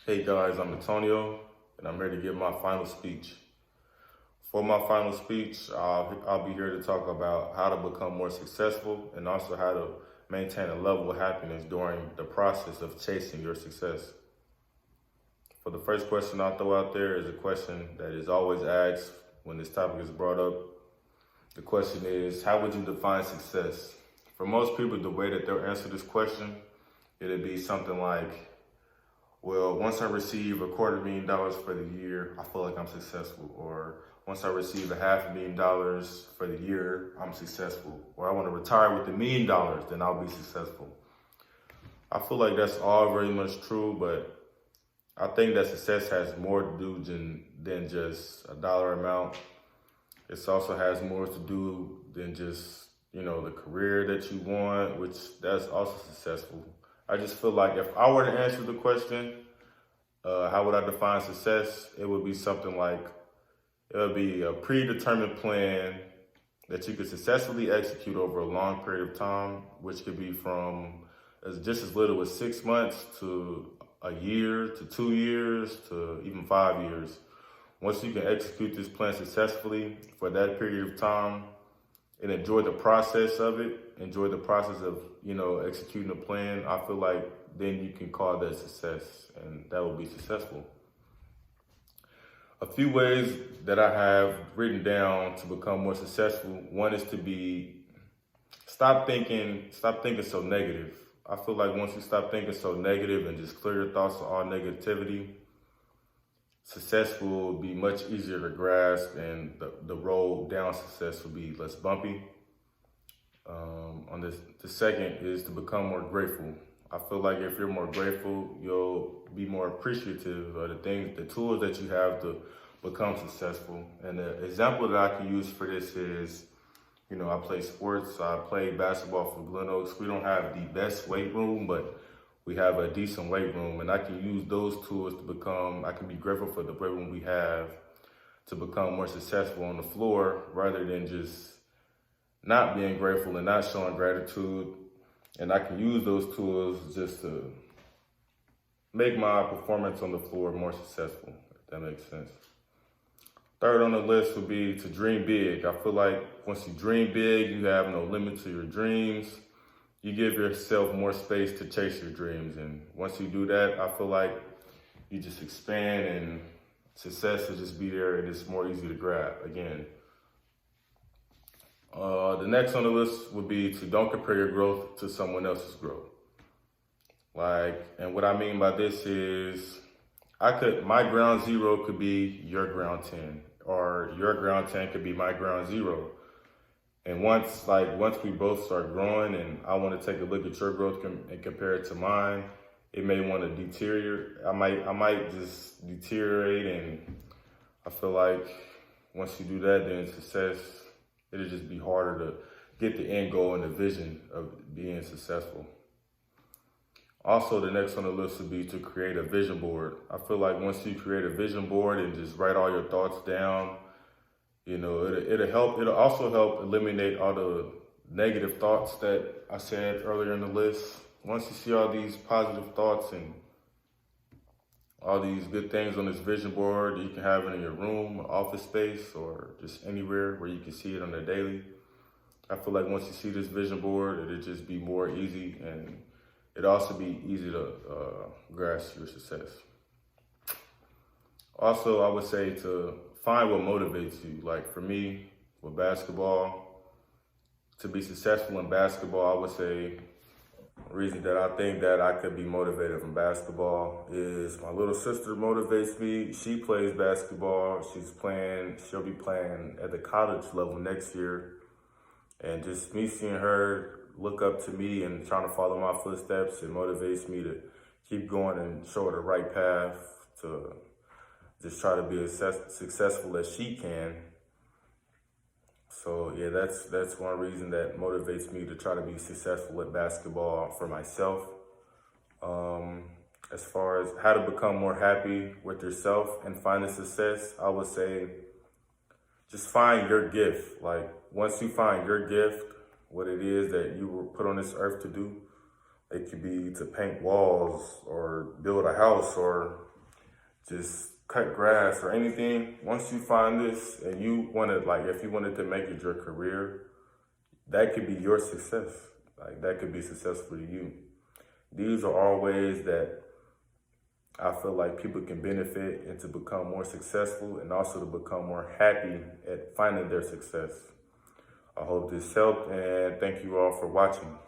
Hey guys, I'm Antonio, and I'm ready to give my final speech. For my final speech, I'll be here to talk about how to become more successful and also how to maintain a level of happiness during the process of chasing your success. For the first question I'll throw out there is a question that is always asked when this topic is brought up. The question is, how would you define success? For most people, the way that they'll answer this question, it'll be something like, well, once I receive $250,000 for the year, I feel like I'm successful. Or once I receive $500,000 for the year, I'm successful. Or I want to retire with $1 million, then I'll be successful. I feel like that's all very much true, but I think that success has more to do than just a dollar amount. It also has more to do than just, the career that you want, which that's also successful. I just feel like if I were to answer the question, how would I define success? It would be something like, it would be a predetermined plan that you could successfully execute over a long period of time, which could be from just as little as 6 months to a year to 2 years to even 5 years. Once you can execute this plan successfully for that period of time and enjoy the process of it, enjoy the process of, executing a plan, I feel like then you can call that success, and that will be successful. A few ways that I have written down to become more successful. One is to stop thinking so negative. I feel like once you stop thinking so negative and just clear your thoughts of all negativity, success will be much easier to grasp, and the road down success will be less bumpy. The second is to become more grateful. I feel like if you're more grateful, you'll be more appreciative of the tools that you have to become successful. And the example that I can use for this is, I play sports. I play basketball for Glen Oaks. We don't have the best weight room, but we have a decent weight room, and I can use those tools I can be grateful for the weight room we have to become more successful on the floor rather than just not being grateful and not showing gratitude. And I can use those tools just to make my performance on the floor more successful, if that makes sense. Third on the list would be to dream big. I feel like once you dream big, you have no limit to your dreams. You give yourself more space to chase your dreams. And once you do that, I feel like you just expand and success will just be there and it's more easy to grab again. The next on the list would be to don't compare your growth to someone else's growth. And what I mean by this is my ground zero could be your ground 10, or your ground 10 could be my ground zero. And once we both start growing and I want to take a look at your growth and compare it to mine, it may want to deteriorate. I might just deteriorate, and I feel like once you do that, then success, it'll just be harder to get the end goal and the vision of being successful. Also, the next on the list would be to create a vision board. I feel like once you create a vision board and just write all your thoughts down, it'll also help eliminate all the negative thoughts that I said earlier in the list. Once you see all these positive thoughts and all these good things on this vision board, you can have it in your room, office space, or just anywhere where you can see it on the daily. I feel like once you see this vision board, it'll just be more easy, and it'll also be easy to grasp your success. Also, I would say to find what motivates you. Like for me, with basketball, to be successful in basketball, I would say the reason that I think that I could be motivated from basketball is my little sister motivates me. She plays basketball. She'll be playing at the college level next year. And just me seeing her look up to me and trying to follow my footsteps, it motivates me to keep going and show her the right path to just try to be as successful as she can. So yeah, that's one reason that motivates me to try to be successful at basketball for myself. As far as how to become more happy with yourself and finding success, I would say just find your gift. Like once you find your gift, what it is that you were put on this earth to do, it could be to paint walls or build a house or just cut grass or anything. Once you find this and you want to, like, if you wanted to make it your career, that could be your success. Like, that could be successful to you. These are all ways that I feel like people can benefit and to become more successful and also to become more happy at finding their success. I hope this helped, and thank you all for watching.